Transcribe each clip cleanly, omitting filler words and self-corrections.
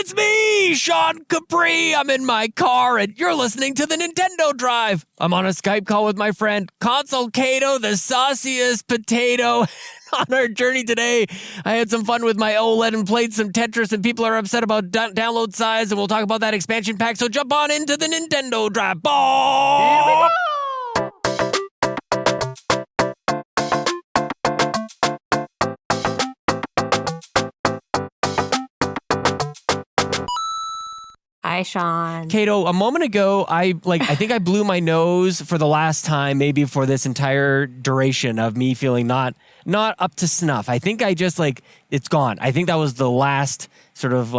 It's me, Sean Capri. I'm in my car, and you're listening to the Nintendo Drive. I'm on a Skype call with my friend, Console Caito, the sauciest potato. On our journey today, I had some fun with my OLED and played some Tetris, and people are upset about download size, and we'll talk about that expansion pack, so jump on into the Nintendo Drive. Here we go! Hi, Sean. Caito, a moment ago, I think I blew my nose for the last time, maybe for this entire duration of me feeling not up to snuff. I think I just it's gone. I think that was the last sort of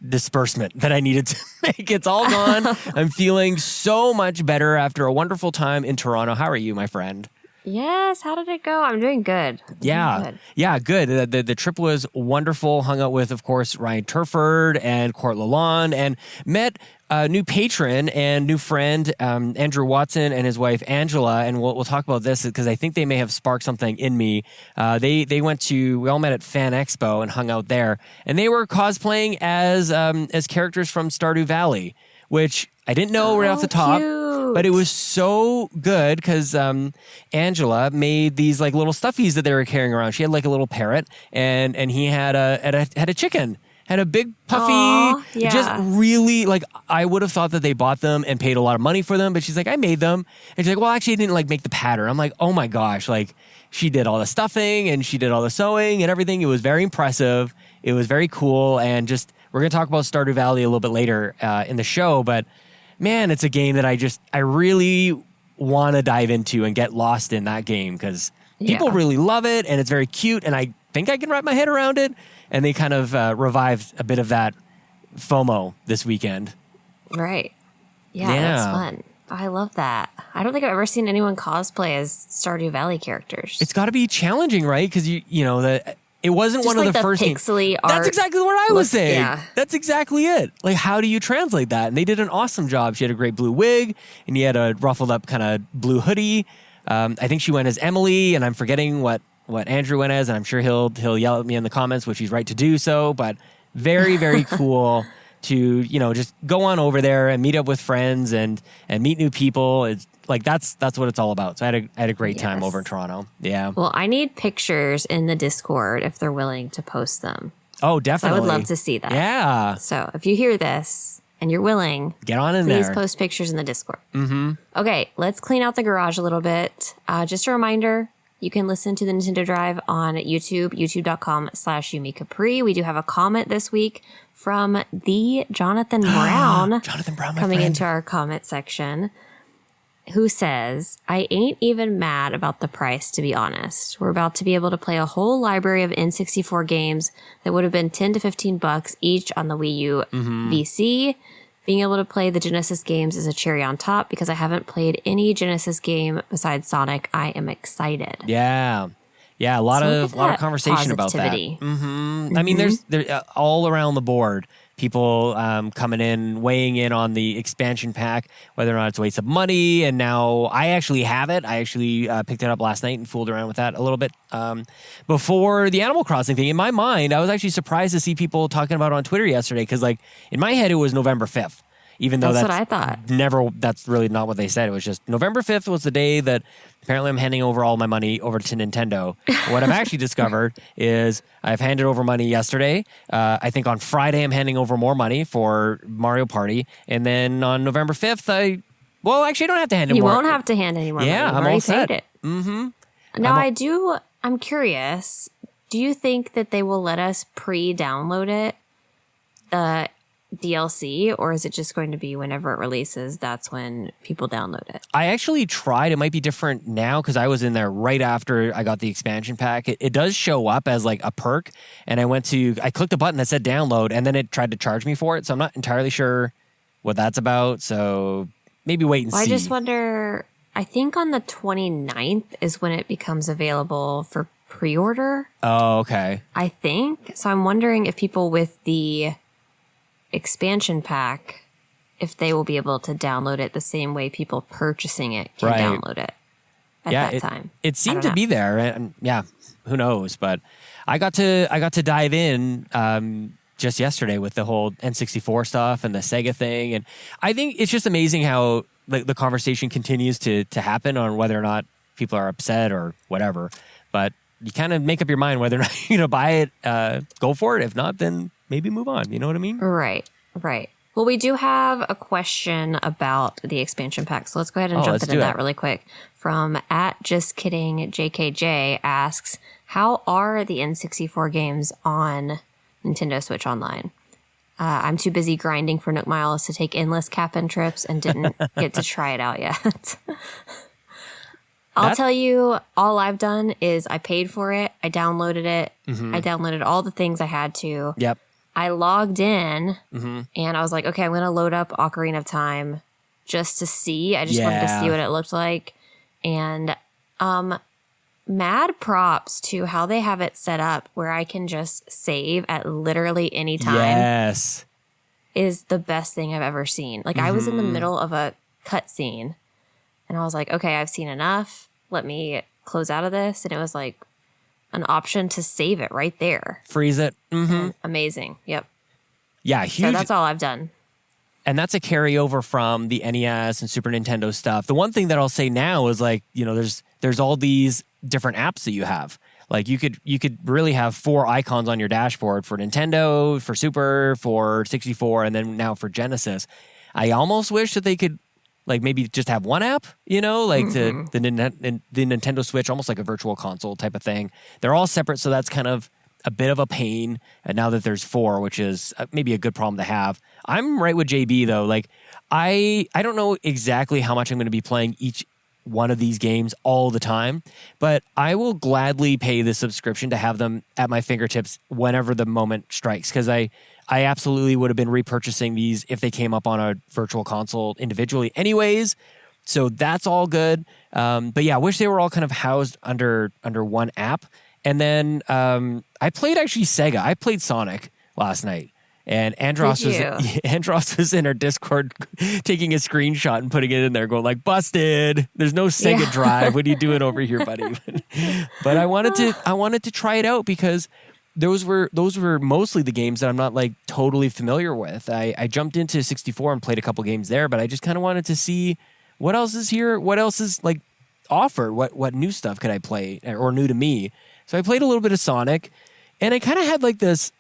disbursement that I needed to make. It's all gone. I'm feeling so much better after a wonderful time in Toronto. How are you, my friend? Yes, how did it go? I'm doing good. Good. The trip was wonderful. Hung out with, of course, Ryan Turford and Court Lalonde, and met a new patron and new friend, Andrew Watson and his wife, Angela, and we'll talk about this because I think they may have sparked something in me. We all met at Fan Expo and hung out there, and they were cosplaying as characters from Stardew Valley, which I didn't know right off the top. Cute. But it was so good because Angela made these little stuffies that they were carrying around. She had a little parrot, and he had a chicken, had a big puffy. Aww, yeah. Just really I would have thought that they bought them and paid a lot of money for them, but she's like, I made them, and she's like, well, actually, I didn't make the pattern. I'm like, oh my gosh, she did all the stuffing and she did all the sewing and everything. It was very impressive. It was very cool, and we're gonna talk about Stardew Valley a little bit later in the show, but. Man, it's a game that I really want to dive into and get lost in that game because people really love it and it's very cute and I think I can wrap my head around it. And they kind of revived a bit of that FOMO this weekend. Right. Yeah, that's fun. I love that. I don't think I've ever seen anyone cosplay as Stardew Valley characters. It's got to be challenging, right? Because it wasn't just one of the first pixely art. That's exactly what I was saying. Yeah. That's exactly it. How do you translate that? And they did an awesome job. She had a great blue wig, and he had a ruffled up kind of blue hoodie. I think she went as Emily, and I'm forgetting what Andrew went as, and I'm sure he'll yell at me in the comments, which he's right to do so. But very, very cool to just go on over there and meet up with friends and meet new people. It's that's what it's all about. So I had a great time over in Toronto. Yeah. Well, I need pictures in the Discord if they're willing to post them. Oh, definitely. So I would love to see that. Yeah. So if you hear this and you're willing, get on in there. Please post pictures in the Discord. Mm-hmm. Okay, let's clean out the garage a little bit. Just a reminder, you can listen to the Nintendo Drive on YouTube, youtube.com/Yumi Capri. We do have a comment this week from the Jonathan Brown. Jonathan Brown, my coming friend. into our comment section, who says, I ain't even mad about the price, to be honest. We're about to be able to play a whole library of N64 games that would have been $10 to $15 each on the Wii U VC. Being able to play the Genesis games is a cherry on top because I haven't played any Genesis game besides Sonic. I am excited. Yeah. Yeah, a lot of conversation about that. Mm-hmm. I mean, there's all around the board. People coming in, weighing in on the expansion pack, whether or not it's a waste of money. And now I actually have it. I actually picked it up last night and fooled around with that a little bit before the Animal Crossing thing. In my mind, I was actually surprised to see people talking about it on Twitter yesterday because, in my head, it was November 5th. Even though that's what I thought. That's really not what they said. It was just November 5th was the day that apparently I'm handing over all my money over to Nintendo. What I've actually discovered is I've handed over money yesterday. I think on Friday I'm handing over more money for Mario Party. And then on November 5th, actually I don't have to hand You more. won't have to hand any more money. Yeah, You've I'm already all set. paid it. Mm-hmm. Now I'm curious. Do you think that they will let us pre-download it? DLC, or is it just going to be whenever it releases, that's when people download it? I actually tried. It might be different now because I was in there right after I got the expansion pack. It does show up as a perk, and I clicked a button that said download, and then it tried to charge me for it, so I'm not entirely sure what that's about, so maybe wait and see. I just wonder, I think on the 29th is when it becomes available for pre-order. Oh, okay. I think. So I'm wondering if people with the expansion pack, if they will be able to download it the same way people purchasing it can download it at that time. It seemed to be there, and who knows? But I got to dive in just yesterday with the whole N64 stuff and the Sega thing. And I think it's just amazing how the conversation continues to happen on whether or not people are upset or whatever. But you kind of make up your mind whether or not you're going to buy it, go for it. If not, then maybe move on. You know what I mean? Right. Well, we do have a question about the expansion pack, so let's go ahead and jump into that really quick. From @JustKiddingJKJ asks, how are the N64 games on Nintendo Switch Online? I'm too busy grinding for Nook Miles to take endless Cap'n trips and didn't get to try it out yet. I'll tell you, all I've done is I paid for it, I downloaded it, I downloaded all the things I had to. Yep. I logged in and I was like, okay, I'm going to load up Ocarina of Time just to see. I just wanted to see what it looked like. And mad props to how they have it set up where I can just save at literally any time. Yes. Is the best thing I've ever seen. Like I was in the middle of a cutscene and I was like, okay, I've seen enough. Let me close out of this. And it was like an option to save it right there. Freeze it. Amazing. Yep. Yeah, huge. So that's all I've done. And that's a carryover from the NES and Super Nintendo stuff. The one thing that I'll say now is like, you know, there's all these different apps that you have. Like you could really have 4 icons on your dashboard for Nintendo, for Super, for 64, and then now for Genesis. I almost wish that they could like maybe just have one app, you know, like the Nintendo Switch, almost like a virtual console type of thing. They're all separate, so that's kind of a bit of a pain. And now that there's 4, which is maybe a good problem to have. I'm right with JB though. Like I don't know exactly how much I'm going to be playing each one of these games all the time, but I will gladly pay the subscription to have them at my fingertips whenever the moment strikes. Because I absolutely would have been repurchasing these if they came up on a virtual console individually anyways. So that's all good. But yeah, I wish they were all kind of housed under one app. And then I played actually Sega. I played Sonic last night. And Andros was in our Discord taking a screenshot and putting it in there going like, busted. There's no Sega Drive. What are you doing over here, buddy? But I wanted to try it out because those were mostly the games that I'm not like totally familiar with. I jumped into 64 and played a couple games there, but I just kind of wanted to see what else is here, what else is like offered, what new stuff could I play or new to me. So I played a little bit of Sonic, and I kind of had like this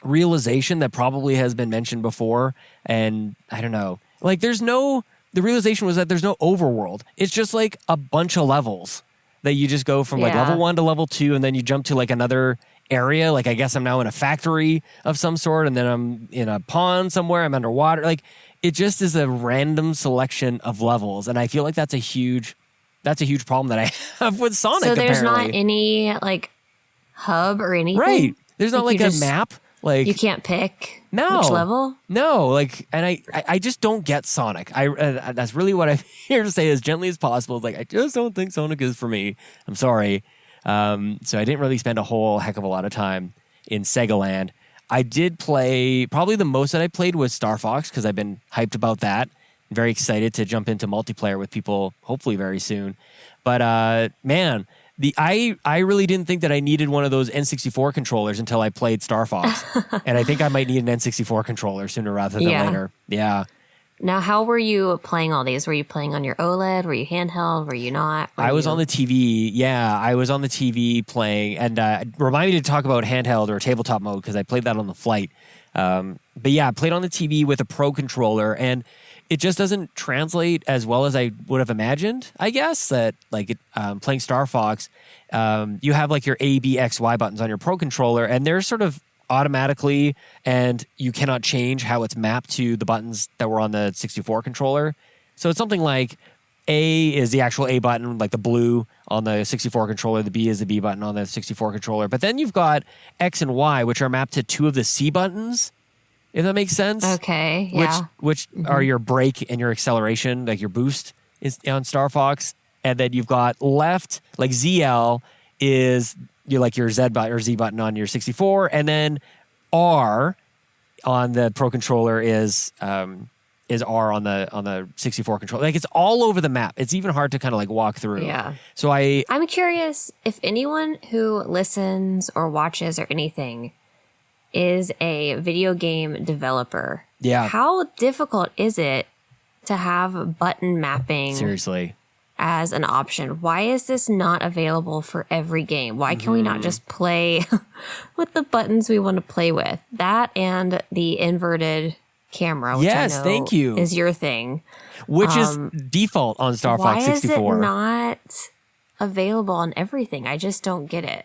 realization that probably has been mentioned before, and I don't know, like the realization was that there's no overworld. It's just like a bunch of levels that you just go from like level 1 to level 2, and then you jump to like another area. Like I guess I'm now in a factory of some sort, and then I'm in a pond somewhere, I'm underwater. Like it just is a random selection of levels, and I feel like that's a huge problem that I have with Sonic. So there's apparently not any like hub or anything, right? There's not like a map. Like you can't pick which level. No, like, and I just don't get Sonic. That's really what I'm here to say as gently as possible. Like I just don't think Sonic is for me. I'm sorry. So I didn't really spend a whole heck of a lot of time in Sega Land. I did play, probably the most that I played was Star Fox because I've been hyped about that. I'm very excited to jump into multiplayer with people hopefully very soon. But man, I really didn't think that I needed one of those N64 controllers until I played Star Fox. And I think I might need an N64 controller sooner rather than later. Yeah. Now, how were you playing all these? Were you playing on your OLED? Were you handheld? Were you not? I was on the TV. Yeah, I was on the TV playing. And remind me to talk about handheld or tabletop mode because I played that on the flight. But yeah, I played on the TV with a Pro controller, and it just doesn't translate as well as I would have imagined, I guess, that like playing Star Fox, you have like your A, B, X, Y buttons on your Pro controller, and they're sort of automatically, and you cannot change how it's mapped to the buttons that were on the 64 controller. So it's something like A is the actual A button, like the blue on the 64 controller, the B is the B button on the 64 controller. But then you've got X and Y, which are mapped to 2 of the C buttons, if that makes sense. Okay, yeah. Which are your brake and your acceleration, like your boost is on Star Fox. And then you've got left, like ZL is your Z button or Z button on your 64. And then R on the Pro controller is R on the 64 controller. Like it's all over the map. It's even hard to kind of like walk through. Yeah. So I'm curious if anyone who listens or watches or anything is a video game developer. Yeah. How difficult is it to have button mapping Seriously. as an option? Why is this not available for every game? Why can we not just play with the buttons we want to play with? That and the inverted camera, which I know thank you. is your thing. Which is default on Star Fox 64. Why is it not available on everything? I just don't get it.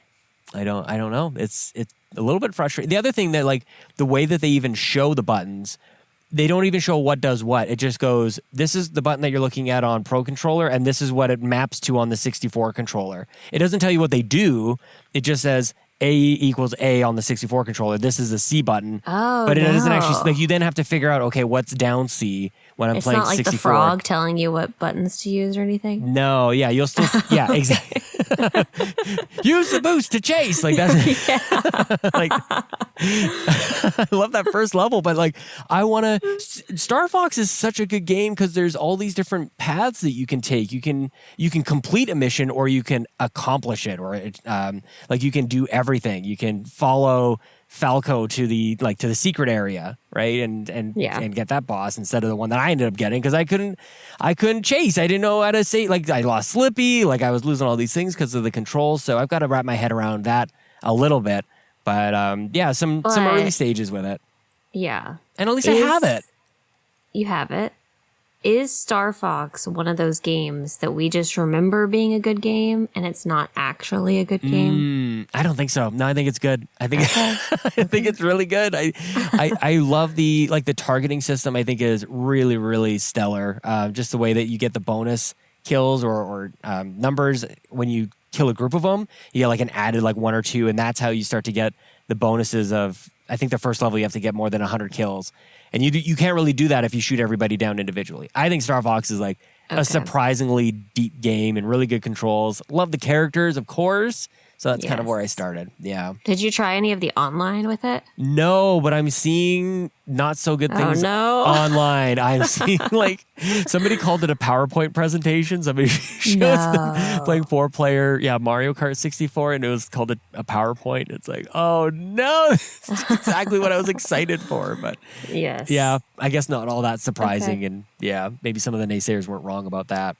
I don't know. It's a little bit frustrating. The other thing that like the way that they even show the buttons, they don't even show what does what. It just goes, this is the button that you're looking at on Pro Controller, and this is what it maps to on the 64 controller. It doesn't tell you what they do. It just says A equals A on the 64 controller. This is a C button. Oh, but it doesn't actually, like, you then have to figure out, okay, what's down C when I'm playing 64. It's not like the frog telling you what buttons to use or anything? No, yeah, you'll still, yeah, exactly. Use the boost to chase. Like, that's, like, I love that first level, but like, I want to, Star Fox is such a good game because there's all these different paths that you can take. You can complete a mission or you can accomplish it, or like you can do everything. You can follow Falco to the secret area, right? And get that boss instead of the one that I ended up getting because I couldn't chase. I didn't know how to say, like, I lost Slippy, like I was losing all these things because of the controls. So I've got to wrap my head around that a little bit. But some early stages with it. Yeah. And at least I have it. You have it. Is Star Fox one of those games that we just remember being a good game and it's not actually a good game? I don't think so. No, I think it's good. I think I think it's really good. I love the targeting system. I think is really, really stellar. Just the way that you get the bonus kills or numbers when you kill a group of them. You get like an added like 1 or 2, and that's how you start to get the bonuses of, I think the first level you have to get more than 100 kills. And you can't really do that if you shoot everybody down individually. I think Star Fox is like a surprisingly deep game and really good controls. Love the characters, of course. So that's kind of where I started. Yeah. Did you try any of the online with it? No, but I'm seeing not so good things online. I'm seeing like somebody called it a PowerPoint presentation. Somebody shows them playing 4-player, Mario Kart 64, and it was called a PowerPoint. It's like, oh no, this is exactly what I was excited for. But yeah, I guess not all that surprising. Okay. And maybe some of the naysayers weren't wrong about that.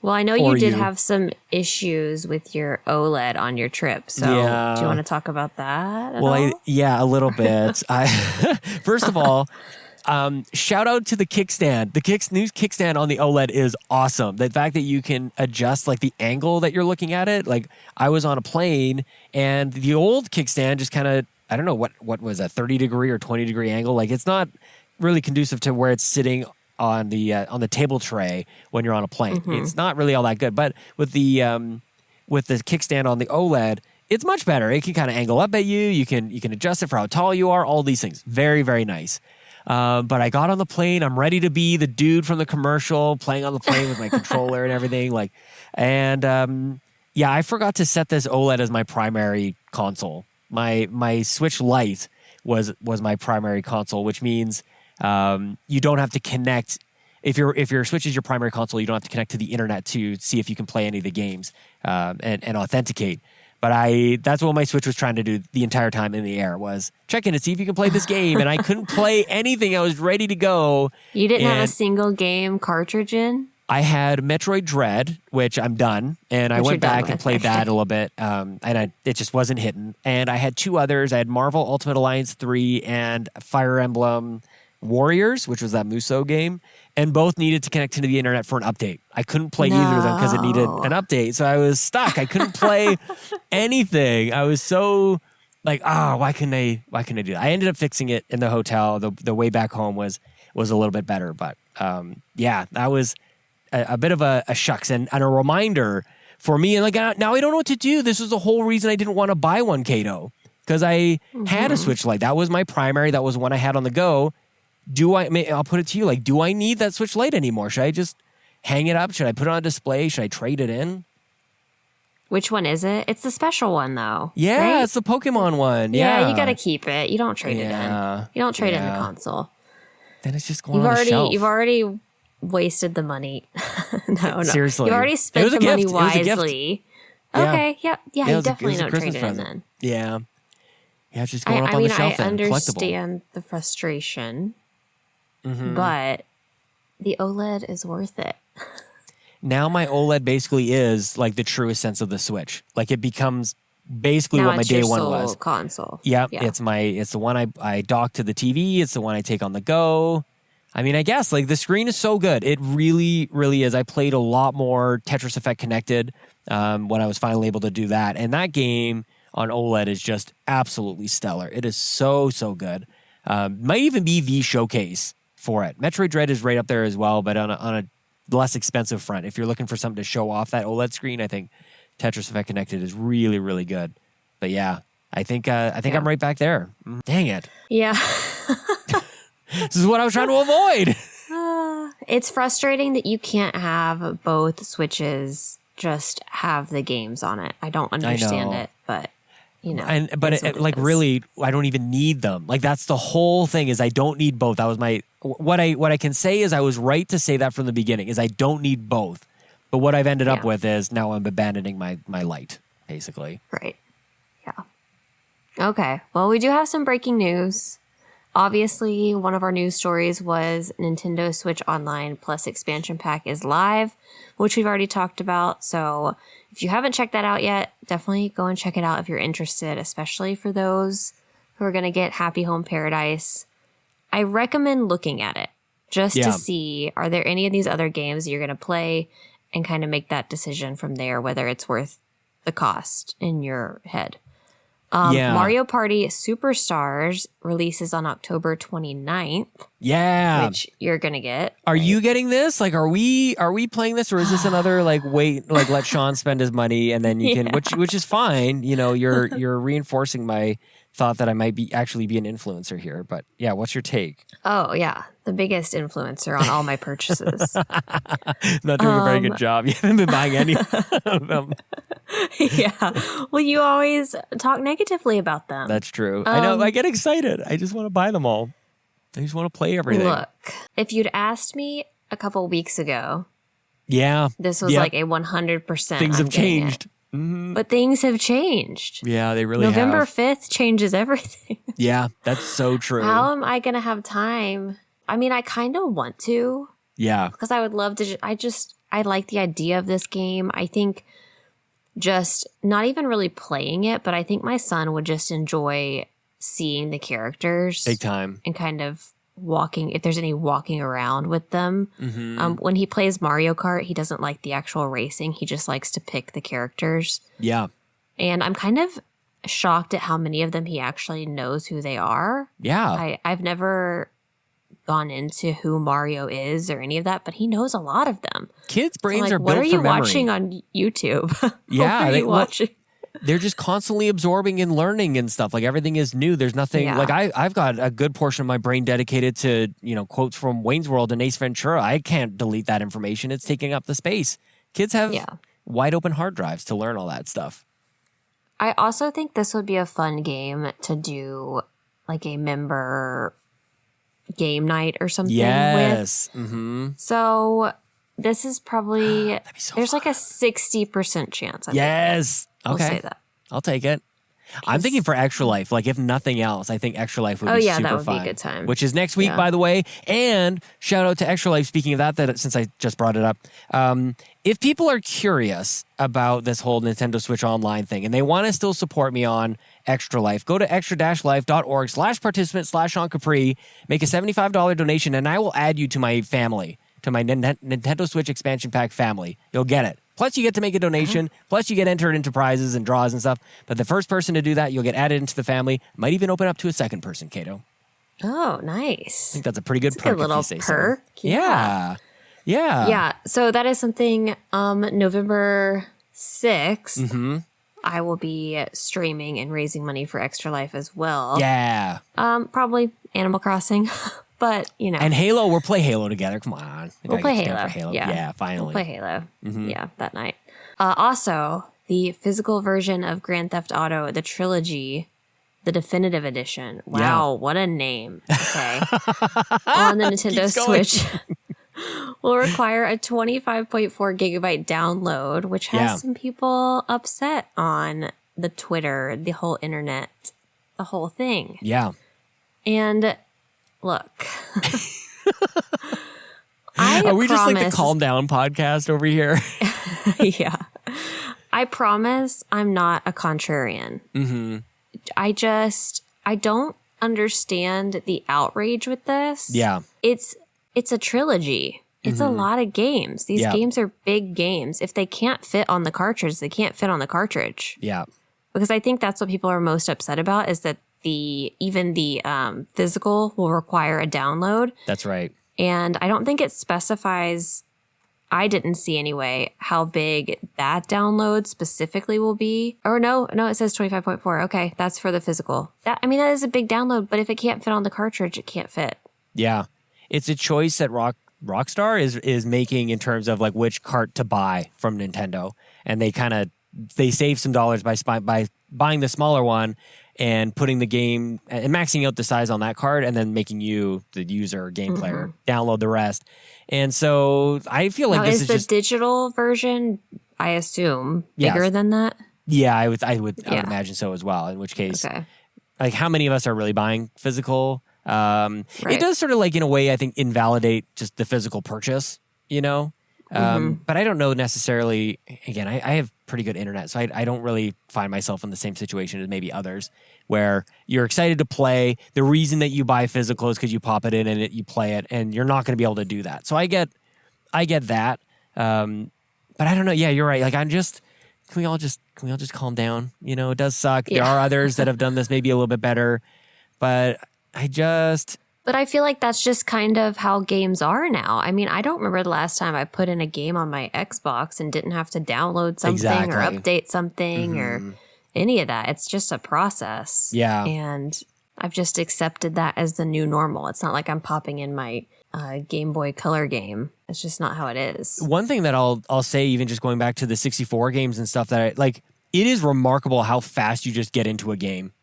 Well, I know you did have some issues with your OLED on your trip. So do you want to talk about that at all? A little bit. First of all, shout out to the kickstand. The new kickstand on the OLED is awesome. The fact that you can adjust like the angle that you're looking at it. Like I was on a plane and the old kickstand just kind of, I don't know, what was a 30-degree or 20-degree angle. Like it's not really conducive to where it's sitting on the table tray when you're on a plane. It's not really all that good. But with the kickstand on the OLED, it's much better. It can kind of angle up at you. You can adjust it for how tall you are. All these things, very, very nice. But I got on the plane. I'm ready to be the dude from the commercial, playing on the plane with my controller and everything. I forgot to set this OLED as my primary console. My Switch Lite was my primary console, which means you don't have to connect. If your Switch is your primary console, you don't have to connect to the internet to see if you can play any of the games and authenticate. But that's what my Switch was trying to do the entire time in the air, was check in to see if you can play this game. And I couldn't play anything. I was ready to go. You didn't have a single game cartridge in? I had Metroid Dread, which I'm done. And I went back and played that a little bit. It just wasn't hitting. And I had 2 others. I had Marvel Ultimate Alliance 3 and Fire Emblem Warriors, which was that Musou game, and both needed to connect into the internet for an update. I couldn't play either of them because it needed an update, so I was stuck. I couldn't play anything. I was so like, why couldn't I do that? I ended up fixing it in the hotel. The way back home was a little bit better, but that was a bit of a shucks and a reminder for me. And like now I don't know what to do. This was the whole reason I didn't want to buy one, Caito, because I had a Switch Lite. That was my primary. That was one I had on the go. I'll put it to you, like, do I need that Switch Lite anymore? Should I just hang it up? Should I put it on display? Should I trade it in? Which one is it? It's the special one, though. Yeah, right? It's the Pokemon one. Yeah, you got to keep it. You don't trade it in. You don't trade in the console. Then it's just going on the shelf. You've already wasted the money. No. Seriously. You've already spent the money wisely. Yeah. Okay, yeah, you definitely don't trade it in then. Yeah. Yeah, it's just going up on the shelf and collectible. I understand the frustration, but the OLED is worth it. Now my OLED basically is like the truest sense of the Switch. Like it becomes basically Now what my it's day your one sole was. console. Yeah, Yeah. it's the one I dock to the TV. It's the one I take on the go. I mean, I guess like the screen is so good. It really, really is. I played a lot more Tetris Effect Connected when I was finally able to do that. And that game on OLED is just absolutely stellar. It is so, so good. Might even be the showcase for it. Metroid Dread is right up there as well, but on a less expensive front. If you're looking for something to show off that OLED screen, I think Tetris Effect Connected is really, really good. But yeah, I think I'm right back there. Dang it. Yeah. This is what I was trying to avoid. It's frustrating that you can't have both Switches just have the games on it. I don't understand it, but you know. But really, I don't even need them. Like that's the whole thing is I don't need both. That was what I can say is I was right to say that from the beginning is I don't need both. But what I've ended up with is now I'm abandoning my light, basically. Right. Yeah. Okay. Well, we do have some breaking news. Obviously, one of our news stories was Nintendo Switch Online Plus expansion pack is live, which we've already talked about. So if you haven't checked that out yet, definitely go and check it out if you're interested, especially for those who are going to get Happy Home Paradise. I recommend looking at it just to see, are there any of these other games you're going to play and kind of make that decision from there, whether it's worth the cost in your head. Mario Party Superstars releases on October 29th. Yeah. Which you're going to get. Are you getting this? Like, are we playing this or is this another let Sean spend his money and then you can, which is fine. You know, you're reinforcing my thought that I might actually be an influencer here, but yeah, what's your take? Oh yeah. The biggest influencer on all my purchases. Not doing a very good job. You haven't been buying any of them. Yeah. Well, you always talk negatively about them. That's true. I know. I get excited. I just want to buy them all. I just want to play everything. Look, if you'd asked me a couple weeks ago, this was like a 100%. Things have changed. Mm-hmm. But things have changed. Yeah, they really November have. 5th changes everything. Yeah, that's so true. How am I going to have time? I mean, I kind of want to. Yeah. Because I would love to. I like the idea of this game. I think just not even really playing it, but I think my son would just enjoy seeing the characters. Big time. And kind of walking, if there's any walking around with them. Mm-hmm. When he plays Mario Kart, he doesn't like the actual racing. He just likes to pick the characters. Yeah. And I'm kind of shocked at how many of them he actually knows who they are. Yeah. I've never gone into who Mario is or any of that, but he knows a lot of them. Kids' brains are built for memory. What are you memory. watching on YouTube? Yeah. What are you watching? They're just constantly absorbing and learning and stuff. Like everything is new. There's nothing like I've got a good portion of my brain dedicated to, quotes from Wayne's World and Ace Ventura. I can't delete that information. It's taking up the space. Kids have wide open hard drives to learn all that stuff. I also think this would be a fun game to do like a member game night or something yes. with. Mm-hmm. So this is probably, there's fun. like a 60% chance. Yes. We'll Okay. say that. I'll take it. I'm thinking for Extra Life. Like if nothing else, I think Extra Life would be super fun. that would be a good time. Which is next week, by the way. And shout out to Extra Life. Speaking of that since I just brought it up, if people are curious about this whole Nintendo Switch Online thing and they want to still support me on Extra Life, go to extra-life.org/participant/Sean Capri, make a $75 donation, and I will add you to my family, to my Nintendo Switch expansion pack family. You'll get it. Plus, you get to make a donation. Plus, you get entered into prizes and draws and stuff. But the first person to do that, you'll get added into the family. Might even open up to a second person, Caito. Oh, nice. I think that's a pretty good perk. A little if you say perk. So. Yeah. Yeah. So that is something. November 6th, I will be streaming and raising money for Extra Life as well. Yeah. Probably Animal Crossing. But, And Halo, we'll play Halo together. Come on. We'll play Halo. Yeah, finally. We'll play Halo. Yeah, that night. Also, the physical version of Grand Theft Auto, the trilogy, the definitive edition. Wow, what a name. Okay. On the Nintendo Switch will require a 25.4 gigabyte download, which has some people upset on the Twitter, the whole internet. the whole thing. Yeah. And look, Are we just like the calm down podcast over here? Yeah. I promise I'm not a contrarian. Mm-hmm. I don't understand the outrage with this. Yeah. It's a trilogy. It's a lot of games. These games are big games. If they can't fit on the cartridge, they can't fit on the cartridge. Yeah. Because I think that's what people are most upset about is that even the physical will require a download. That's right. And I don't think it specifies, I didn't see anyway, how big that download specifically will be. Or no, it says 25.4. Okay, that's for the physical. That is a big download, but if it can't fit on the cartridge, it can't fit. Yeah. It's a choice that Rockstar is making in terms of like which cart to buy from Nintendo. And they save some dollars by buying the smaller one and putting the game and maxing out the size on that card and then making you, the user, game player, download the rest. And so I feel like this is the digital version, I assume, bigger than that? Yeah, I would imagine so as well. In which case, like how many of us are really buying physical? Right. It does sort of like in a way, I think, invalidate just the physical purchase, but I don't know necessarily, again, I have pretty good internet, so I don't really find myself in the same situation as maybe others where you're excited to play. The reason that you buy physical is because you pop it in and you play it, and you're not going to be able to do that. So I get that. But I don't know. Yeah, you're right. Like can we all just calm down? It does suck. Yeah. There are others that have done this maybe a little bit better, but But I feel like that's just kind of how games are now. I don't remember the last time I put in a game on my Xbox and didn't have to download something or update something or any of that. It's just a process. Yeah. And I've just accepted that as the new normal. It's not like I'm popping in my Game Boy Color game. It's just not how it is. One thing that I'll say, even just going back to the 64 games and stuff, that it is remarkable how fast you just get into a game.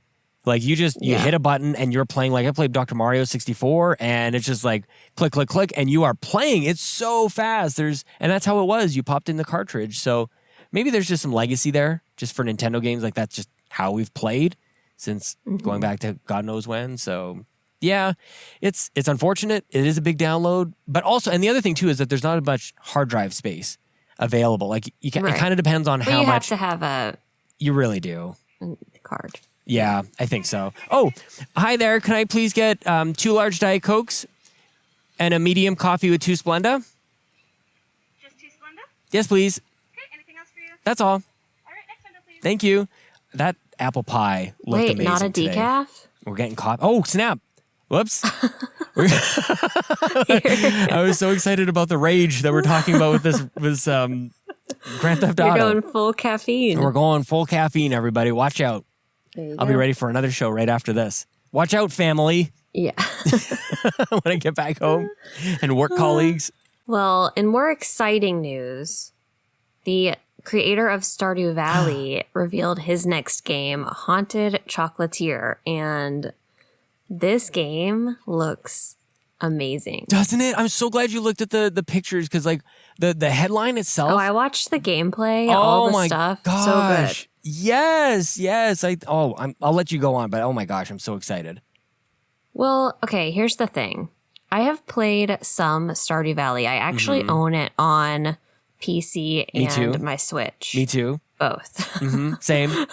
Like you hit a button and you're playing. Like I played Dr. Mario 64 and it's just like click, click, click, and you are playing. It's so fast. And that's how it was. You popped in the cartridge. So maybe there's just some legacy there just for Nintendo games. Like that's just how we've played since going back to God knows when. So yeah, it's unfortunate. It is a big download, but also, and the other thing too is that there's not much hard drive space available. Like it kind of depends on how much. You have to have you really do. Card. Yeah, I think so. Oh, hi there. Can I please get 2 large Diet Cokes and a medium coffee with 2 Splenda? Just 2 Splenda? Yes, please. Okay, anything else for you? That's all. All right, next window, please. Thank you. That apple pie looked amazing not a today. decaf? We're getting coffee. Oh, snap. Whoops. I was so excited about the rage that we're talking about with this Grand Theft Auto. You're going full caffeine. We're going full caffeine, everybody. Watch out. I'll be ready for another show right after this. Watch out, family. Yeah. When I get back home and work colleagues. Well, in more exciting news, the creator of Stardew Valley revealed his next game, Haunted Chocolatier, and this game looks amazing. Doesn't it? I'm so glad you looked at the pictures because like the headline itself. Oh, I watched the gameplay, all the stuff. Gosh. So good. Yes. I'll let you go on, but oh my gosh, I'm so excited. Well, okay, here's the thing. I have played some Stardew Valley. I actually own it on PC and my Switch. Me too. Both. Same.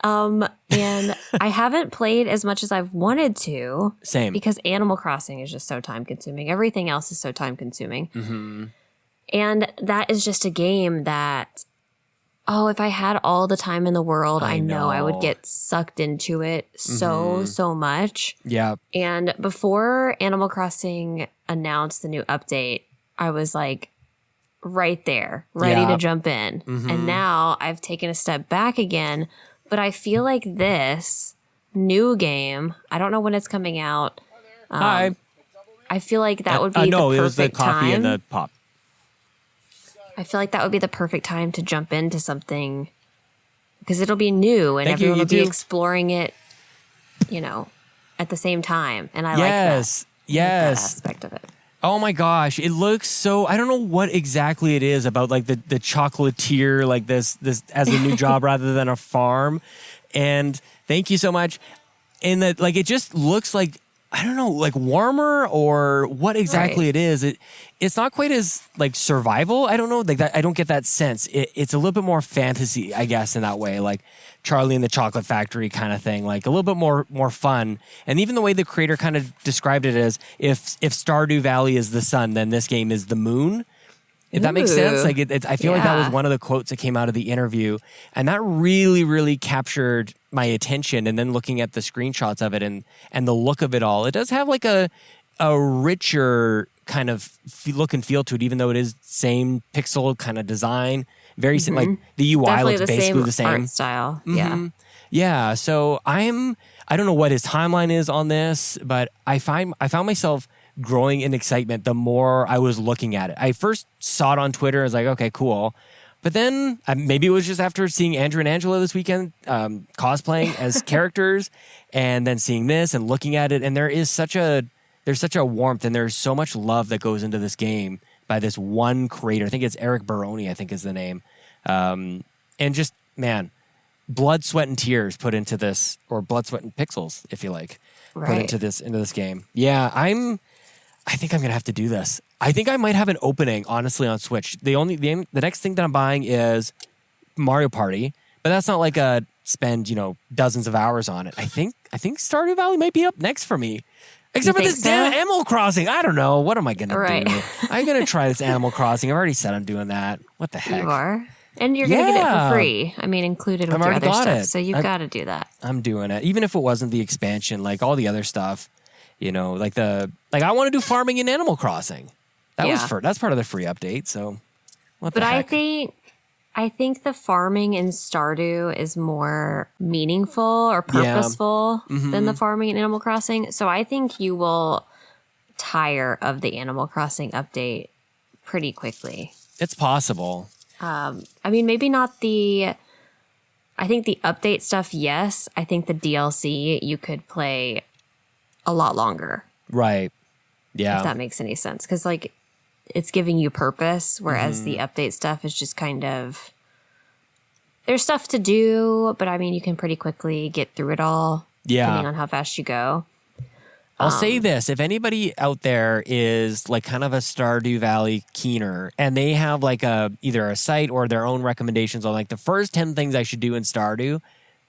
And I haven't played as much as I've wanted to. Same. Because Animal Crossing is just so time consuming. Everything else is so time consuming. And that is just a game that, if I had all the time in the world, I know I would get sucked into it so much. Yeah. And before Animal Crossing announced the new update, I was like right there, ready to jump in. And now I've taken a step back again. But I feel like this new game, I don't know when it's coming out. Hi. I feel like that would be the perfect it was the coffee time. and the pop. I feel like that would be the perfect time to jump into something because it'll be new and everyone will be exploring it, at the same time. And I like that. That aspect of it. Oh my gosh, it looks so. I don't know what exactly it is about like the chocolatier, like this as a new job rather than a farm. And thank you so much. And that, like, it just looks like, I don't know, like warmer or what exactly it is. It's not quite as like survival. I don't know, like that. I don't get that sense. It's a little bit more fantasy, I guess, in that way, like Charlie and the Chocolate Factory kind of thing, like a little bit more fun. And even the way the creator kind of described it as if Stardew Valley is the sun, then this game is the moon. If that makes sense, like I feel like that was one of the quotes that came out of the interview, and that really, really captured my attention. And then looking at the screenshots of it and the look of it all, it does have like a richer kind of look and feel to it, even though it is same pixel kind of design, very like the UI Definitely looks basically the same art style. Yeah. So I don't know what his timeline is on this, but I found myself growing in excitement the more I was looking at it. I first saw it on Twitter. I was like, okay, cool. But then maybe it was just after seeing Andrew and Angela this weekend cosplaying as characters, and then seeing this and looking at it. And there's such a warmth and there's so much love that goes into this game by this one creator. I think it's Eric Baroni, I think is the name. And just, man, blood, sweat, and tears put into this, or blood, sweat, and pixels, if you like, put into this game. Yeah, I think I'm gonna have to do this. I think I might have an opening, honestly, on Switch. The next thing that I'm buying is Mario Party, but that's not like a spend dozens of hours on it. I think Stardew Valley might be up next for me. Except for this damn Animal Crossing. I don't know. What am I gonna do? I'm gonna try this Animal Crossing. I've already said I'm doing that. What the heck? You are. And you're going to get it for free. I mean, included with your other stuff. So you've got to do that. I'm doing it. Even if it wasn't the expansion, like all the other stuff. Like I want to do farming in Animal Crossing. That's part of the free update. So, what the heck? I think the farming in Stardew is more meaningful or purposeful than the farming in Animal Crossing. So I think you will tire of the Animal Crossing update pretty quickly. It's possible. I mean, maybe not I think the update stuff, yes. I think the DLC you could play a lot longer. Right. Yeah. If that makes any sense. Because, like, it's giving you purpose, whereas the update stuff is just kind of... There's stuff to do, but, I mean, you can pretty quickly get through it all, depending on how fast you go. I'll say this. If anybody out there is, like, kind of a Stardew Valley keener, and they have, like, either a site or their own recommendations on, like, the first 10 things I should do in Stardew,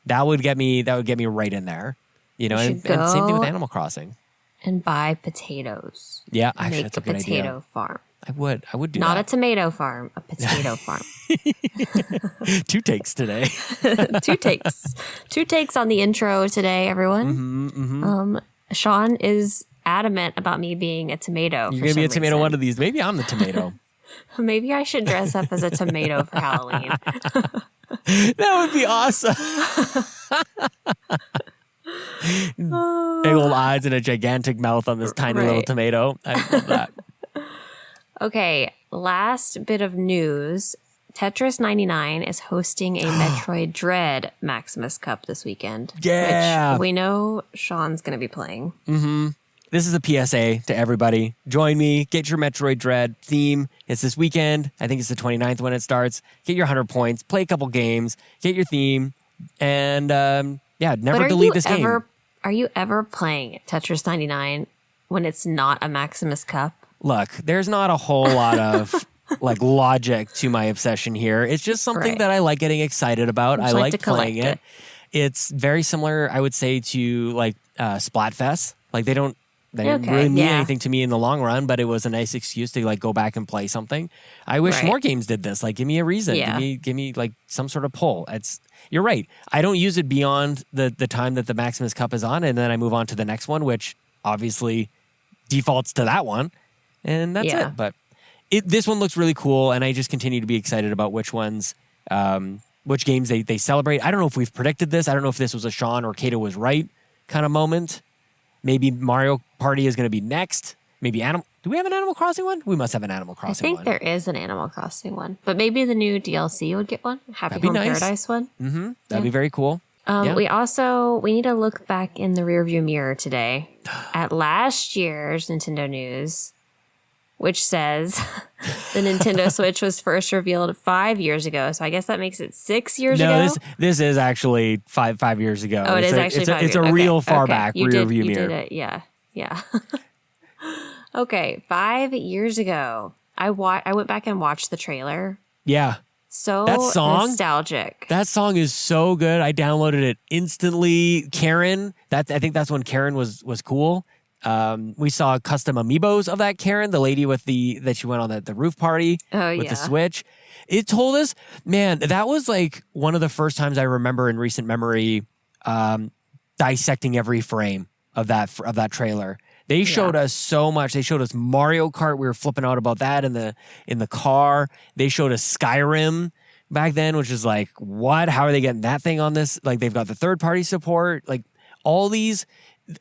that would get me right in there. And same thing with Animal Crossing. And buy potatoes. Yeah, actually, that's a good idea. Make a potato farm. I would do Not that. a tomato farm, a potato farm. 2 takes today. 2 takes. 2 takes on the intro today, everyone. Sean is adamant about me being a tomato. You're going to be a tomato one of these. Maybe I'm the tomato. Maybe I should dress up as a tomato for Halloween. That would be awesome. Big old eyes and a gigantic mouth on this tiny little tomato. I love that. Okay, last bit of news. Tetris 99 is hosting a Metroid Dread Maximus Cup this weekend. Yeah. Which we know Sean's going to be playing. This is a PSA to everybody. Join me. Get your Metroid Dread theme. It's this weekend. I think it's the 29th when it starts. Get your 100 points. Play a couple games. Get your theme. And never delete this game. Are you ever playing Tetris 99 when it's not a Maximus Cup? Look, there's not a whole lot of like logic to my obsession here. It's just something that I like getting excited about. I like playing it. It's very similar, I would say, to like Splatfest. Like they didn't really mean anything to me in the long run, but it was a nice excuse to like go back and play something. I wish more games did this. Like, give me a reason. Give me like some sort of pull. You're right. I don't use it beyond the time that the Maximus Cup is on, and then I move on to the next one, which obviously defaults to that one, and that's it. But this one looks really cool, and I just continue to be excited about which ones, which games they celebrate. I don't know if we've predicted this. I don't know if this was a Sean or Caito was right kind of moment. Maybe Mario Party is going to be next. Maybe do we have an Animal Crossing one? We must have an Animal Crossing one. I think there is an Animal Crossing one. But maybe the new DLC would get one. Happy Home Paradise one. Mm-hmm. That'd be very cool. We need to look back in the rearview mirror today at last year's Nintendo News. which says the Nintendo Switch was first revealed 5 years ago. So I guess that makes it 6 years ago. No, this is actually five years ago. Oh, it's actually 5 years. It's a real far okay. back You rear view you mirror. did it. Yeah. Okay, 5 years ago, I went back and watched the trailer. Yeah. So That song? nostalgic. That song is so good. I downloaded it instantly. Karen, I think that's when Karen was cool. We saw custom amiibos of that Karen, the lady that she went on the roof party with the Switch. It told us, man, that was like one of the first times I remember in recent memory dissecting every frame of that trailer. They showed us so much. They showed us Mario Kart. We were flipping out about that in the car. They showed us Skyrim back then, which is like, what? How are they getting that thing on this? Like, they've got the third party support. Like, all these,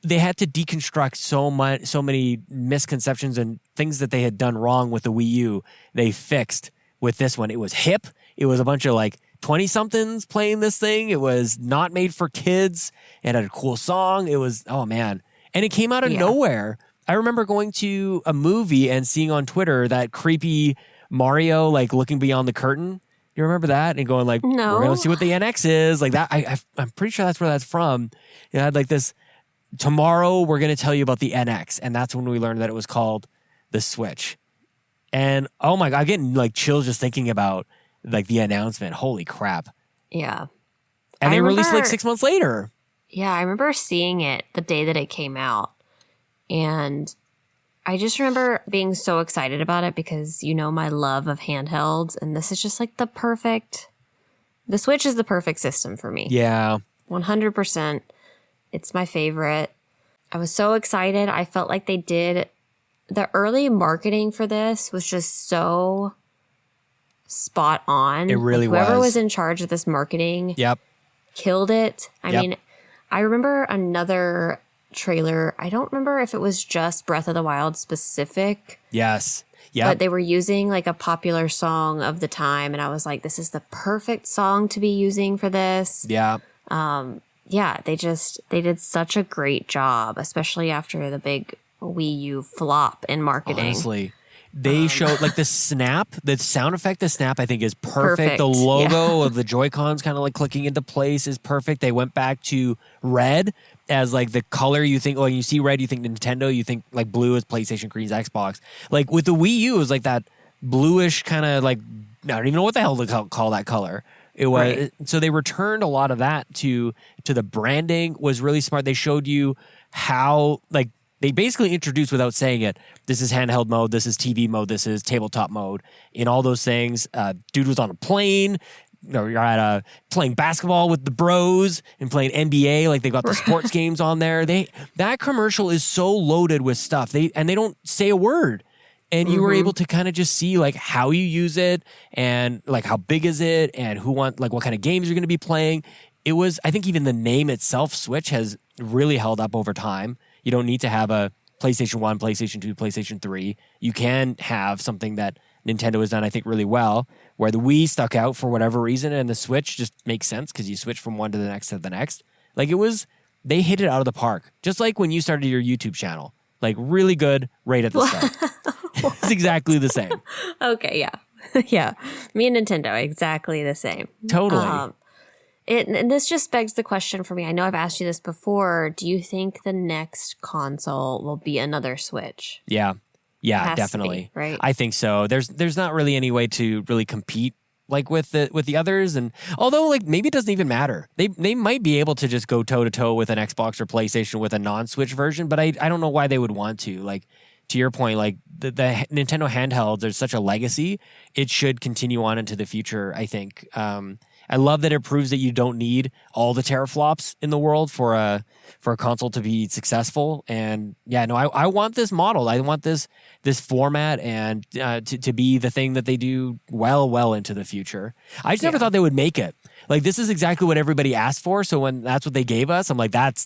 they had to deconstruct so many misconceptions and things that they had done wrong with the Wii U. They fixed with this one. It was hip. It was a bunch of like 20-somethings playing this thing. It was not made for kids. It had a cool song. It was, oh man. And it came out of nowhere. I remember going to a movie and seeing on Twitter that creepy Mario, like looking beyond the curtain. You remember that? And going like, no. We're going to see what the NX is. Like that. I'm pretty sure that's where that's from. It had like this, tomorrow we're going to tell you about the NX. And that's when we learned that it was called the Switch. And oh my God, I'm getting like chills just thinking about like the announcement. Holy crap. Yeah. And they released like 6 months later. Yeah, I remember seeing it the day that it came out. And I just remember being so excited about it because, you know, my love of handhelds. And this is just like the Switch is the perfect system for me. Yeah. 100%. It's my favorite. I was so excited. I felt like the early marketing for this was just so spot on. It really was. Whoever was in charge of this marketing killed it. I mean, I remember another trailer. I don't remember if it was just Breath of the Wild specific. Yes. Yeah. But they were using like a popular song of the time. And I was like, this is the perfect song to be using for this. Yeah. Yeah, they did such a great job, especially after the big Wii U flop in marketing. Honestly. They showed like the snap, the sound effect, the snap, I think is perfect. The logo of the Joy-Cons kind of like clicking into place is perfect. They went back to red as like the color you think, when you see red, you think Nintendo, you think like blue is PlayStation, green is Xbox. Like with the Wii U, it was like that bluish kind of like, I don't even know what the hell to call that color. It was So they returned a lot of that to the branding. Was really smart. They showed you how like, they basically introduced without saying it, this is handheld mode, this is TV mode, this is tabletop mode. In all those things, dude was on a plane, you're at playing basketball with the bros and playing NBA, like they got the sports games on there. That commercial is so loaded with stuff. They don't say a word. And you were able to kind of just see like how you use it and like how big is it and what kind of games you're going to be playing. It was, I think even the name itself, Switch, has really held up over time. You don't need to have a PlayStation 1, PlayStation 2, PlayStation 3. You can have something that Nintendo has done, I think, really well, where the Wii stuck out for whatever reason, and the Switch just makes sense because you switch from one to the next to the next. Like they hit it out of the park. Just like when you started your YouTube channel. Like really good right at the start. It's exactly the same. Okay, yeah. Yeah. Me and Nintendo, exactly the same. Totally. And this just begs the question for me. I know I've asked you this before. Do you think the next console will be another Switch? Yeah, definitely. Be, right? I think so. There's not really any way to really compete like with the others, and although like maybe it doesn't even matter. They might be able to just go toe to toe with an Xbox or PlayStation with a non-Switch version, but I don't know why they would want to. Like to your point, like the Nintendo handhelds, there's such a legacy. It should continue on into the future, I think. I love that it proves that you don't need all the teraflops in the world for a console to be successful. And yeah, no, I want this model. I want this format and to be the thing that they do well into the future. I just never thought they would make it. Like this is exactly what everybody asked for. So when that's what they gave us, I'm like, that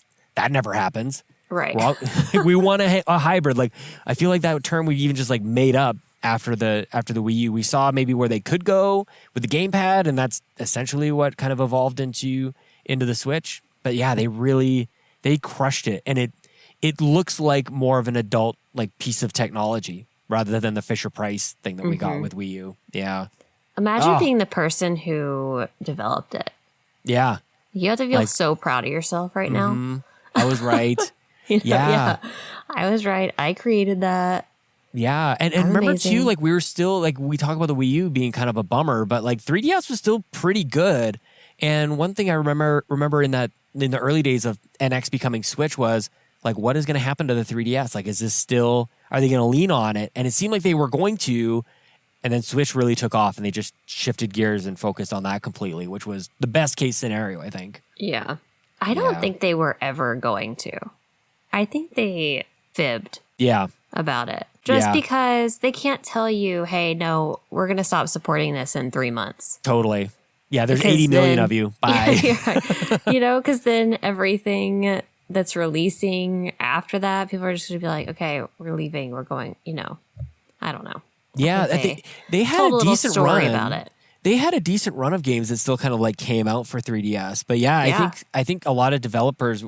never happens. Right. We want a hybrid. Like I feel like that term we even just like made up after the Wii U. We saw maybe where they could go with the gamepad, and that's essentially what kind of evolved into the Switch. But yeah, they crushed it, and it looks like more of an adult like piece of technology rather than the Fisher Price thing that we got with Wii U. Yeah. Imagine being the person who developed it. Yeah. You have to feel so proud of yourself right now. I was right. Yeah. I was right. I created that. Yeah. And remember too, like we were still like we talk about the Wii U being kind of a bummer, but like 3DS was still pretty good. And one thing I remember in the early days of NX becoming Switch was like, what is going to happen to the 3DS? Like, are they going to lean on it? And it seemed like they were going to, and then Switch really took off and they just shifted gears and focused on that completely, which was the best case scenario, I think. Yeah. I don't think they were ever going to. I think they fibbed about it. Just because they can't tell you, hey, no, we're going to stop supporting this in 3 months. Totally. Yeah, there's 80 million of you. Bye. Because then everything that's releasing after that, people are just going to be like, okay, we're leaving. We're going, I don't know. Yeah, they had a decent story run about it. They had a decent run of games that still kind of like came out for 3DS. But I think a lot of developers,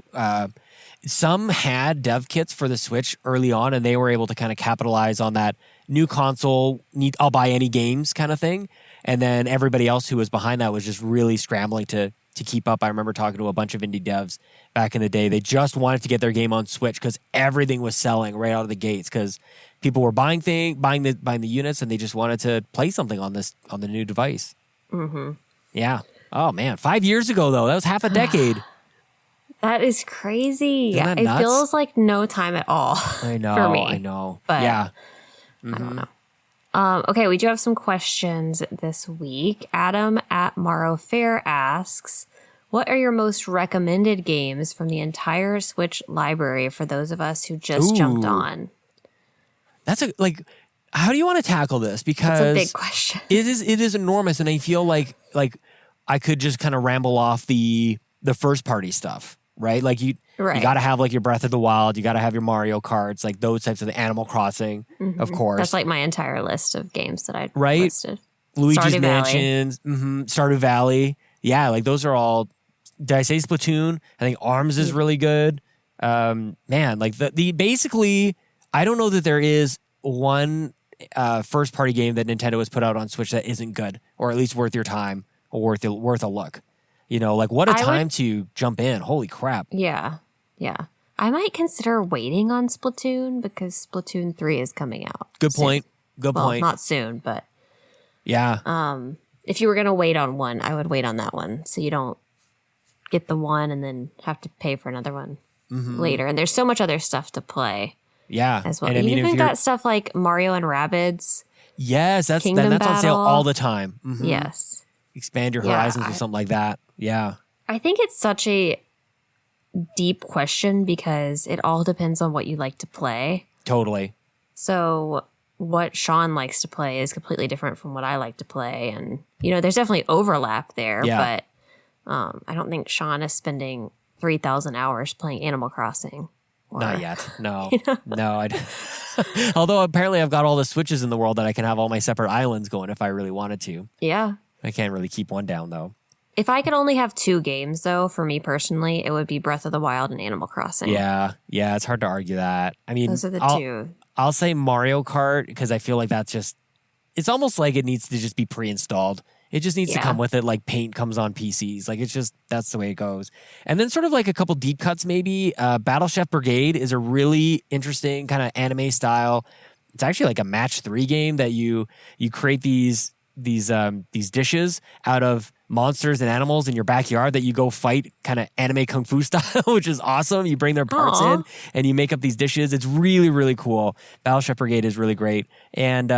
some had dev kits for the Switch early on, and they were able to kind of capitalize on that new console, I'll buy any games kind of thing. And then everybody else who was behind that was just really scrambling to keep up. I remember talking to a bunch of indie devs back in the day. They just wanted to get their game on Switch because everything was selling right out of the gates because people were buying the units, and they just wanted to play something on the new device. Mm-hmm. Yeah. Oh man, 5 years ago though, that was half a decade. That is crazy. Isn't that it nuts? feels like no time at all. I know. For me. I know. But yeah. I don't know. Okay, we do have some questions this week. Adam at Morrow Fair asks, what are your most recommended games from the entire Switch library for those of us who just jumped on? That's how do you want to tackle this? Because it's a big question. It is enormous, and I feel like I could just kind of ramble off the first party stuff, right? Like you got to have like your Breath of the Wild, you got to have your Mario Karts, like those types of the Animal Crossing, of course. That's like my entire list of games that I listed. Luigi's Stardew Mansions, Stardew Valley. Yeah, like those are all. Did I say Splatoon? I think ARMS is really good. Man, like the basically, I don't know that there is one first party game that Nintendo has put out on Switch that isn't good, or at least worth your time or worth a look. Like what a time to jump in. Holy crap. Yeah. Yeah. I might consider waiting on Splatoon because Splatoon 3 is coming out. Good soon. point. Good point. Not soon, but yeah. If you were going to wait on one, I would wait on that one so you don't get the one and then have to pay for another one later. And there's so much other stuff to play. Yeah. As well. And I mean, you even got stuff like Mario and Rabbids. Yes, that's on sale all the time. Mm-hmm. Yes. Expand your horizons or something like that. Yeah. I think it's such a deep question because it all depends on what you like to play. Totally. So what Sean likes to play is completely different from what I like to play. And, there's definitely overlap there, but I don't think Sean is spending 3,000 hours playing Animal Crossing. Not yet. No. No. Although apparently I've got all the Switches in the world that I can have all my separate islands going if I really wanted to. Yeah. I can't really keep one down though. If I could only have 2 games though, for me personally, it would be Breath of the Wild and Animal Crossing. Yeah. Yeah. It's hard to argue that. I mean, those are the two. I'll say Mario Kart because I feel like it's almost like it needs to just be pre-installed. It just needs to come with it like paint comes on PCs. Like that's the way it goes. And then sort of like a couple deep cuts maybe. Battle Chef Brigade is a really interesting kind of anime style. It's actually like a match 3 game that you create these dishes out of monsters and animals in your backyard that you go fight kind of anime kung fu style, which is awesome. You bring their parts in and you make up these dishes. It's really, really cool. Battleship Brigade is really great. And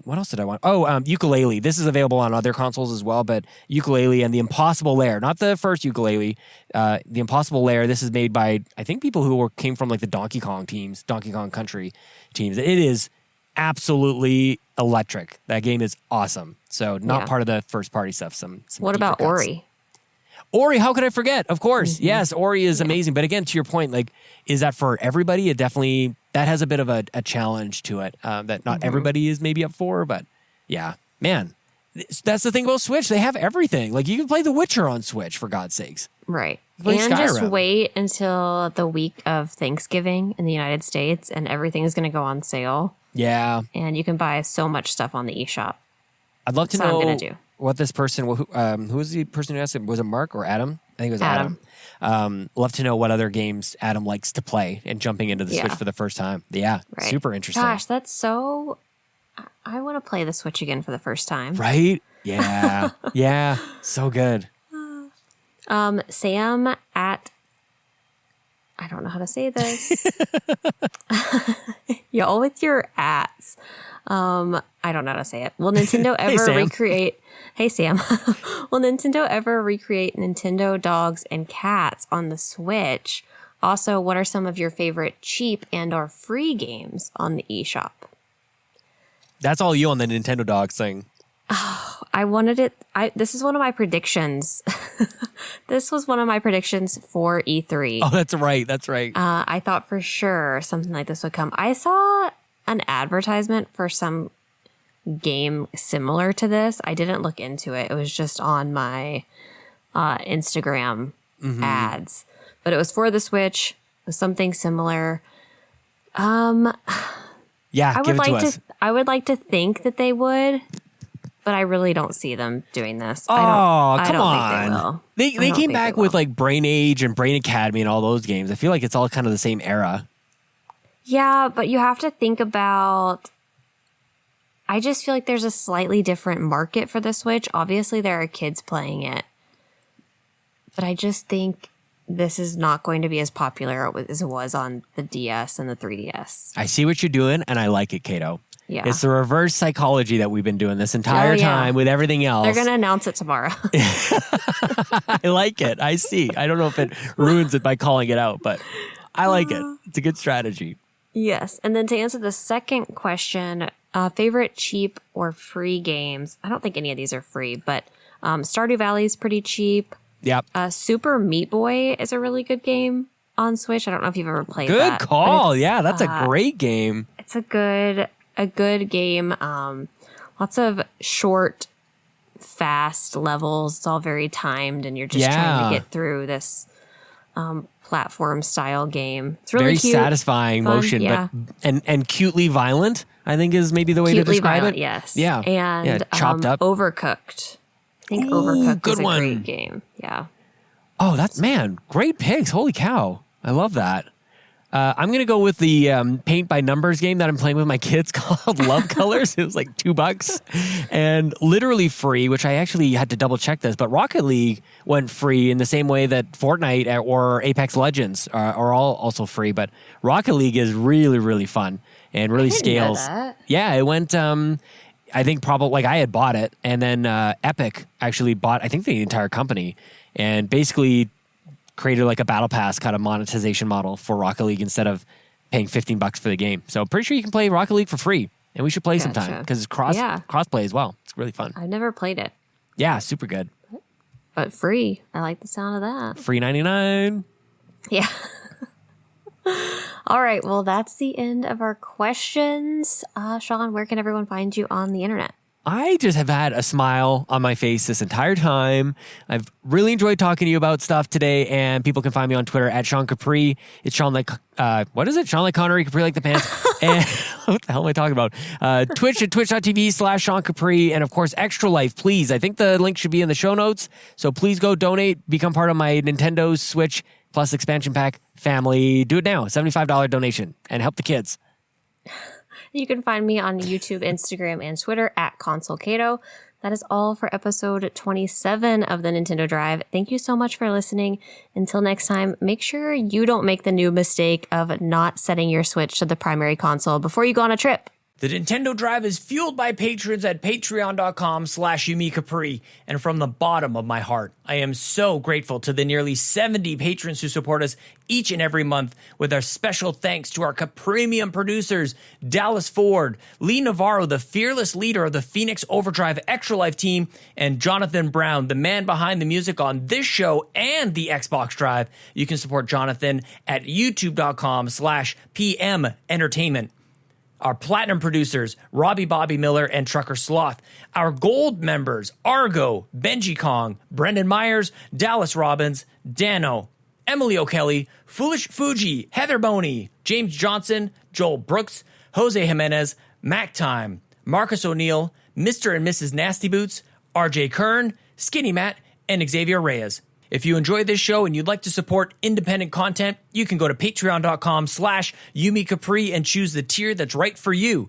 what else did I want? Ukulele. This is available on other consoles as well, but Ukulele and the Impossible Lair, not the first Ukulele, the Impossible Lair. This is made by, I think, people who came from like the Donkey Kong Country teams. It is absolutely electric. That game is awesome. So not part of the first party stuff. Some what about cuts. Ori? Ori, how could I forget? Of course. Yes, Ori is amazing. But again, to your point, like, is that for everybody? It definitely, that has a bit of a challenge to it that not everybody is maybe up for. But yeah, man, That's the thing about Switch. They have everything. Like, you can play The Witcher on Switch, for God's sakes. Right. Play And just Skyrim. wait until the week of Thanksgiving in the United States, and everything is going to go on sale. Yeah. And you can buy so much stuff on the eShop. I'd love to That's what I'm know gonna do. what this person, who was the person who asked it? Was it Mark or Adam? I think it was Adam. Love to know what other games Adam likes to play and jumping into the Switch for the first time. Yeah. Right. Super interesting. Gosh, that's so... I want to play the Switch again for the first time. Right? Yeah. Yeah. So good. Sam at... I don't know how to say this. Y'all with your ats. I don't know how to say it. Will Nintendo ever recreate... Hey, Sam. Will Nintendo ever recreate Nintendo dogs and cats on the Switch? Also, what are some of your favorite cheap and or free games on the eShop? That's all you on the Nintendo Dogs thing. I wanted it. This is one of my predictions. This was one of my predictions for E3. Oh, that's right. That's right. I thought for sure something like this would come. I saw an advertisement for some game similar to this. I didn't look into it. It was just on my Instagram ads. But it was for the Switch. It was something similar. Yeah, give it to us. I would like to think that they would, but I really don't see them doing this. Oh, I come don't on. Think They came back with like Brain Age and Brain Academy and all those games. I feel like it's all kind of the same era. Yeah, but you have to think about... I just feel like there's a slightly different market for the Switch. Obviously, there are kids playing it. But I just think this is not going to be as popular as it was on the DS and the 3DS. I see what you're doing, and I like it, Caito. Yeah. It's the reverse psychology that we've been doing this entire time with everything else. They're going to announce it tomorrow. I like it. I see. I don't know if it ruins it by calling it out, but I like it. It's a good strategy. Yes. And then to answer the second question, favorite cheap or free games. I don't think any of these are free, but Stardew Valley is pretty cheap. Yep. Super Meat Boy is a really good game on Switch. I don't know if you've ever played that. Good call. Yeah, that's a great game. It's a good game. Lots of short, fast levels. It's all very timed, and you're just trying to get through this platform style game. It's really very cute, satisfying fun, motion, but and cutely violent, I think is maybe the way to describe it. Yes. Yeah. And chopped up. Overcooked. I think Overcooked good is a one. great game. Yeah. Oh, great picks. Holy cow. I love that. I'm going to go with the paint by numbers game that I'm playing with my kids called Love Colors. It was like $2 and literally free, which I actually had to double check this, but Rocket League went free in the same way that Fortnite or Apex Legends are all also free. But Rocket League is really, really fun and really scales. Know that. Yeah, it went, I think probably like I had bought it, and then Epic actually bought, I think, the entire company, and basically created like a battle pass kind of monetization model for Rocket League instead of paying $15 for the game. So pretty sure you can play Rocket League for free, and we should play sometime because it's cross-play as well. It's really fun. I've never played it, Yeah, super good. but free. I like the sound of that. Free 99. Yeah. All right. Well, that's the end of our questions. Sean, where can everyone find you on the internet? I just have had a smile on my face this entire time. I've really enjoyed talking to you about stuff today, and people can find me on Twitter at Sean Capri. It's Sean like, what is it? Sean like Connery, Capri like the pants. And what the hell am I talking about? Twitch at twitch.tv/Sean Capri. And of course, Extra Life, please. I think the link should be in the show notes. So please go donate, become part of my Nintendo Switch Plus expansion pack family. Do it now. $75 donation and help the kids. You can find me on YouTube, Instagram, and Twitter at Console Caito. That is all for episode 27 of the Nintendo Drive. Thank you so much for listening. Until next time, make sure you don't make the new mistake of not setting your Switch to the primary console before you go on a trip. The Nintendo Drive is fueled by patrons at patreon.com/YumiCapri. And from the bottom of my heart, I am so grateful to the nearly 70 patrons who support us each and every month, with our special thanks to our Capremium producers, Dallas Ford, Lee Navarro, the fearless leader of the Phoenix Overdrive Extra Life team, and Jonathan Brown, the man behind the music on this show and the Xbox Drive. You can support Jonathan at youtube.com/PM Entertainment. Our platinum producers, Robbie Bobby Miller and Trucker Sloth. Our gold members, Argo, Benji Kong, Brendan Myers, Dallas Robbins, Dano, Emily O'Kelly, Foolish Fuji, Heather Boney, James Johnson, Joel Brooks, Jose Jimenez, Mac Time, Marcus O'Neill, Mr. and Mrs. Nasty Boots, RJ Kern, Skinny Matt, and Xavier Reyes. If you enjoyed this show and you'd like to support independent content, you can go to patreon.com/Yumi Capri and choose the tier that's right for you.